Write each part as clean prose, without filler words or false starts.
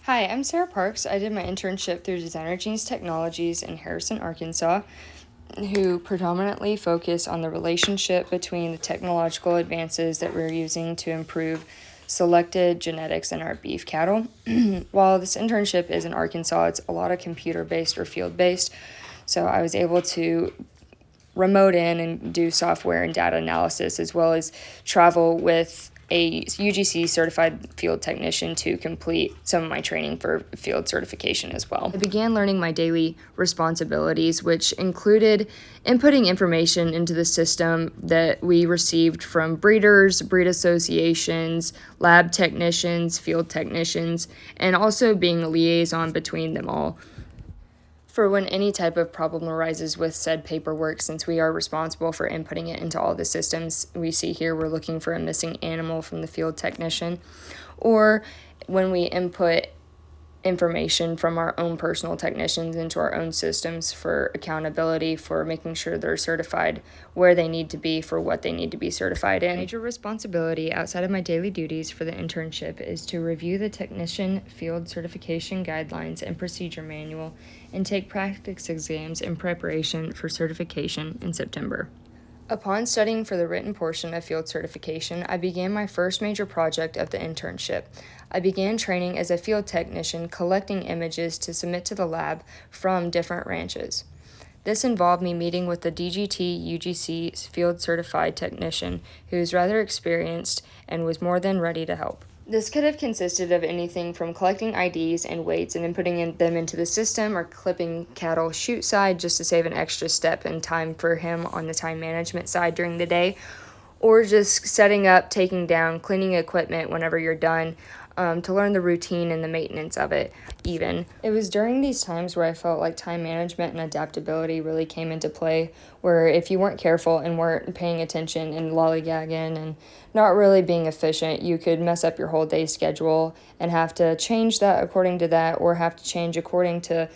Hi, I'm Sarah Parks. I did my internship through Designer Jeans Technologies in Harrison, Arkansas, who predominantly focus on the relationship between the technological advances that we're using to improve selected genetics in our beef cattle. While this internship is in Arkansas, it's a lot of computer-based or field-based, so I was able to remote in and do software and data analysis, as well as travel with a UGC certified field technician to complete some of my training for field certification as well. I began learning my daily responsibilities, which included inputting information into the system that we received from breeders, breed associations, lab technicians, field technicians, and also being a liaison between them all for when any type of problem arises with said paperwork. Since we are responsible for inputting it into all the systems we see here, we're looking for a missing animal from the field technician, or when we input information from our own personal technicians into our own systems for accountability, for making sure they're certified where they need to be for what they need to be certified in. Major responsibility outside of my daily duties for the internship is to review the technician field certification guidelines and procedure manual and take practice exams in preparation for certification in September. Upon studying for the written portion of field certification, I began my first major project of the internship. I began training as a field technician, collecting images to submit to the lab from different ranches. This involved me meeting with the DGT UGC field certified technician, who is rather experienced and was more than ready to help. This could have consisted of anything from collecting IDs and weights and then putting them into the system, or clipping cattle chute side just to save an extra step in time for him on the time management side during the day, or just setting up, taking down, cleaning equipment whenever you're done, to learn the routine and the maintenance of it even. It was during these times where I felt like time management and adaptability really came into play, where if you weren't careful and weren't paying attention and lollygagging and not really being efficient, you could mess up your whole day schedule and have to change that according to that, or have to change according to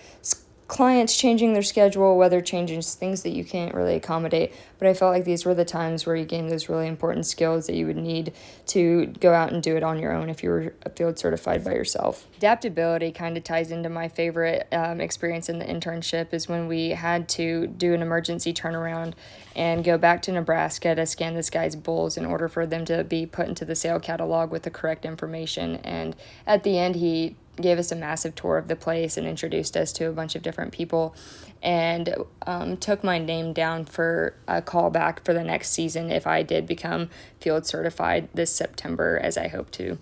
clients changing their schedule, weather changes, things that you can't really accommodate. But I felt like these were the times where you gained those really important skills that you would need to go out and do it on your own if you were field certified by yourself. Adaptability kind of ties into my favorite experience in the internship, is when we had to do an emergency turnaround and go back to Nebraska to scan this guy's bulls in order for them to be put into the sale catalog with the correct information. And at the end, he gave us a massive tour of the place and introduced us to a bunch of different people, and took my name down for a callback for the next season if I did become field certified this September, as I hope to.